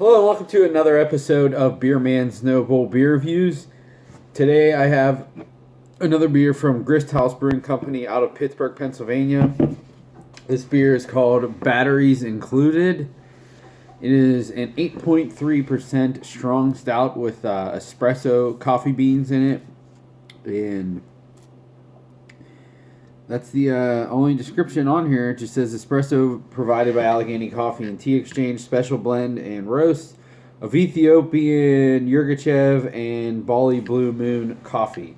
Hello and welcome to another episode of Beer Man's Noble Beer Reviews. Today I have another beer from Grist Brewing Company out of Pittsburgh, Pennsylvania. This beer is called Batteries Included. It is an 8.3% strong stout with espresso coffee beans in it. And that's the only description on here. It just says espresso provided by Allegheny Coffee and Tea Exchange, special blend and roast of Ethiopian Yirgacheffe and Bali Blue Moon coffee.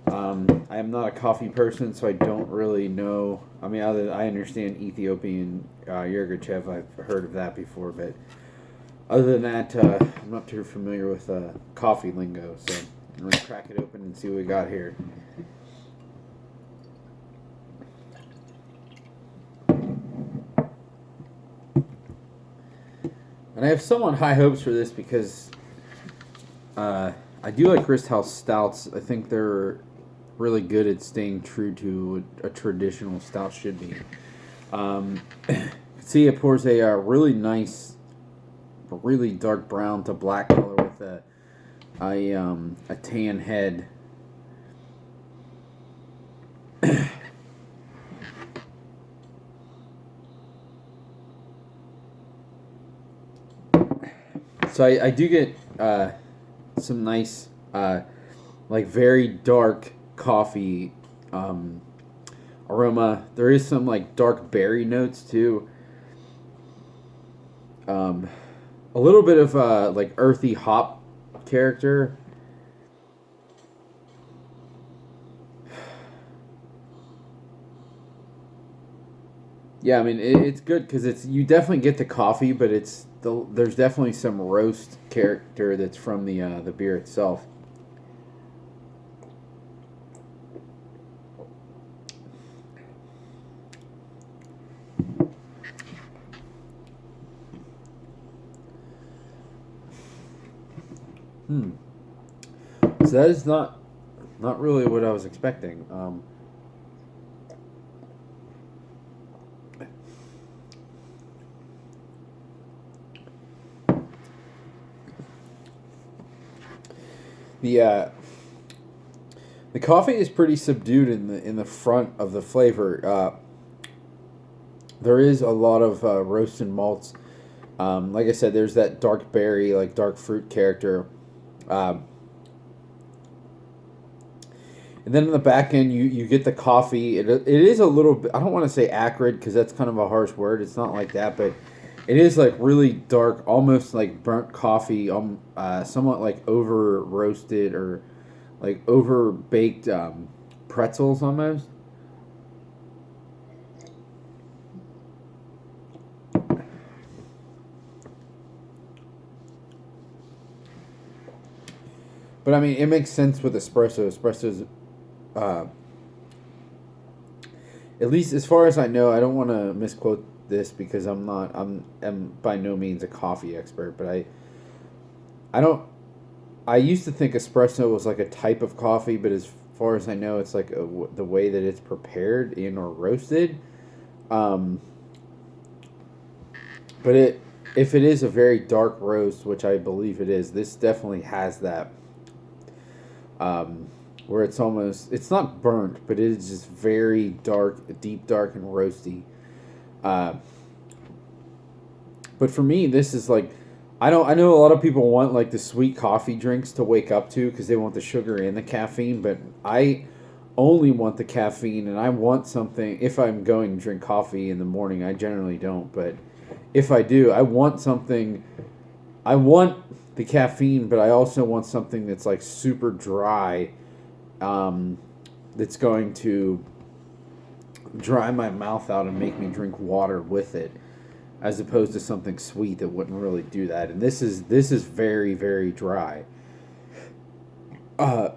I am not a coffee person, so I don't really know. I mean, I understand Ethiopian Yirgacheffe. I've heard of that before, but other than that, I'm not too familiar with coffee lingo. So I'm going to crack it open and see what we got here. And I have somewhat high hopes for this because I do like Grist House Stouts. I think they're really good at staying true to what a traditional stout should be. See, it pours a really nice, really dark brown to black color with a tan head. So I do get some nice, like very dark coffee aroma. There is some like dark berry notes too. A little bit of like earthy hop character. Yeah, I mean it's good because you definitely get the coffee, but there's definitely some roast character that's from the beer itself. So that is not really what I was expecting. The coffee is pretty subdued in the front of the flavor. There is a lot of roasted malts. Like I said, there's that dark berry, like dark fruit character. And then in the back end, you get the coffee. It is a little bit, I don't want to say acrid because that's kind of a harsh word. It's not like that, but it is like really dark, almost like burnt coffee, somewhat like over roasted or like over baked pretzels almost. But I mean, it makes sense with espresso. Espresso's, at least as far as I know, I don't want to misquote this because I'm by no means a coffee expert, but I used to think espresso was like a type of coffee, but as far as I know, it's like the way that it's prepared in or roasted. But if it is a very dark roast, which I believe it is, this definitely has that. Where it's not burnt, but it is just very dark, deep dark and roasty. But for me, this is like, I know a lot of people want like the sweet coffee drinks to wake up to because they want the sugar and the caffeine, but I only want the caffeine, and I want something, if I'm going to drink coffee in the morning, I generally don't, but if I do, I want the caffeine, but I also want something that's like super dry, that's going to dry my mouth out and make me drink water with it, as opposed to something sweet that wouldn't really do that. And this is very, very dry. I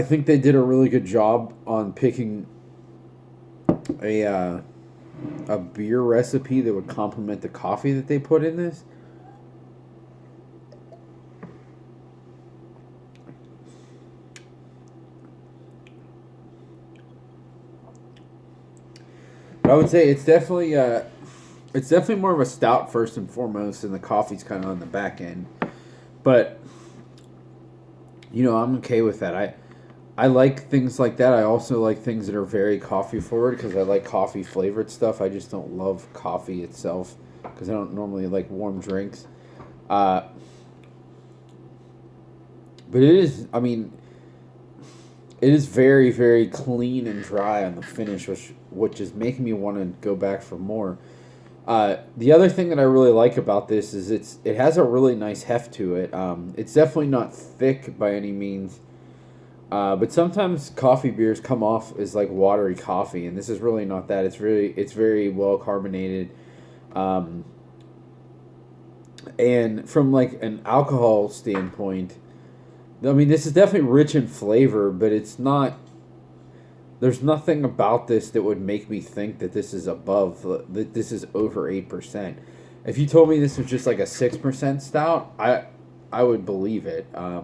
think they did a really good job on picking a beer recipe that would complement the coffee that they put in this. But I would say it's definitely It's definitely more of a stout first and foremost, and the coffee's kind of on the back end. But I'm okay with that. I like things like that. I also like things that are very coffee forward because I like coffee flavored stuff. I just don't love coffee itself because I don't normally like warm drinks. But it is, I mean, it is very, very clean and dry on the finish, which is making me want to go back for more. The other thing that I really like about this is it has a really nice heft to it. It's definitely not thick by any means, but sometimes coffee beers come off as like watery coffee, and this is really not that. It's very well carbonated, and from like an alcohol standpoint, I mean this is definitely rich in flavor, but it's not. There's nothing about this that would make me think that this is that this is over 8%. If you told me this was just like a 6% stout, I would believe it. I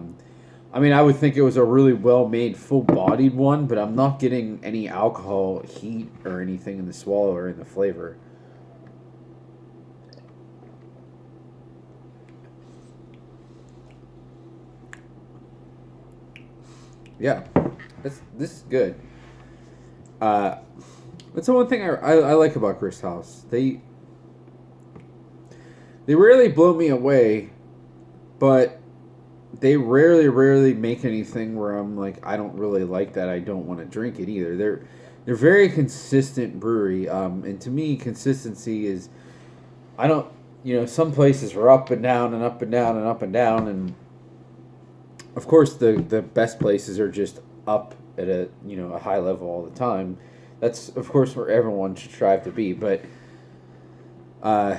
mean, I would think it was a really well made, full bodied one, but I'm not getting any alcohol heat or anything in the swallow or in the flavor. Yeah, this is good. Uh, that's the one thing I like about Grist House. They rarely blow me away, but they rarely make anything where I'm like I don't really like that. I don't want to drink it either. They're very consistent brewery. And to me, consistency is I don't some places are up and down and up and down and up and down, and of course the best places are just up at a high level all the time. That's of course where everyone should strive to be, but uh,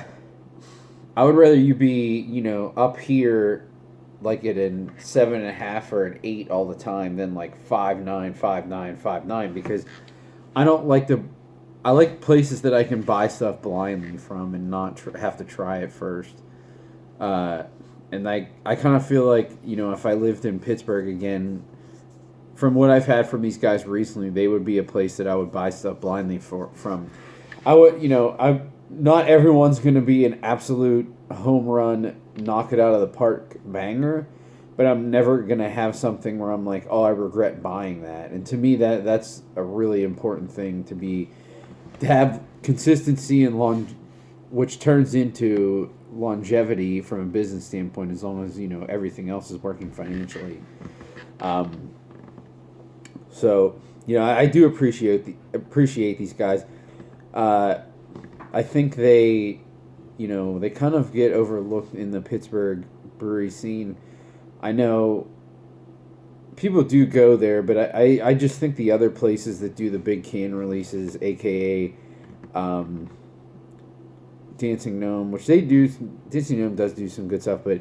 I would rather you be up here like at an 7.5 or an 8 all the time than like 5.9, 5.9, 5.9 because I don't like the I like places that I can buy stuff blindly from and not have to try it first. Uh, and I kind of feel like if I lived in Pittsburgh again, from what I've had from these guys recently, they would be a place that I would buy stuff blindly from. I would, I not everyone's going to be an absolute home run, knock it out of the park banger, but I'm never going to have something where I'm like, oh, I regret buying that. And to me, that's a really important thing to have consistency and which turns into longevity from a business standpoint, as long as everything else is working financially. So I do appreciate these guys. I think they kind of get overlooked in the Pittsburgh brewery scene. I know people do go there, but I just think the other places that do the big can releases, aka Dancing Gnome, which Dancing Gnome does do some good stuff, but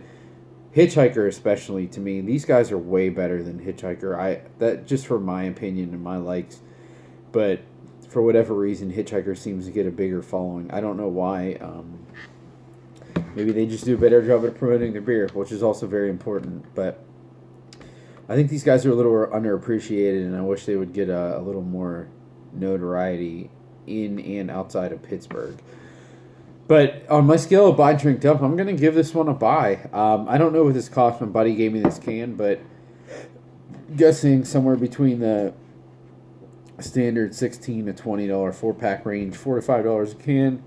Hitchhiker especially, to me, these guys are way better than Hitchhiker. That just for my opinion and my likes, but for whatever reason, Hitchhiker seems to get a bigger following. I don't know why. Maybe they just do a better job at promoting their beer, which is also very important. But I think these guys are a little underappreciated, and I wish they would get a little more notoriety in and outside of Pittsburgh. But on my scale of buy, drink, dump, I'm going to give this one a buy. I don't know what this cost. My buddy gave me this can, but guessing somewhere between the standard $16 to $20 4-pack range, $4 to $5 a can.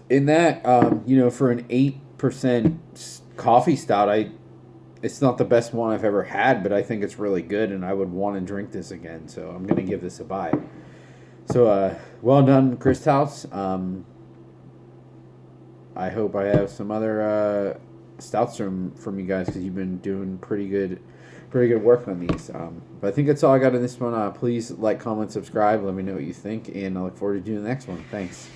In that, for an 8% coffee stout, it's not the best one I've ever had, but I think it's really good, and I would want to drink this again. So I'm going to give this a buy. So, well done, Grist House. I hope I have some other stouts from you guys because you've been doing pretty good work on these. But I think that's all I got in this one. Please like, comment, subscribe. Let me know what you think, and I look forward to doing the next one. Thanks.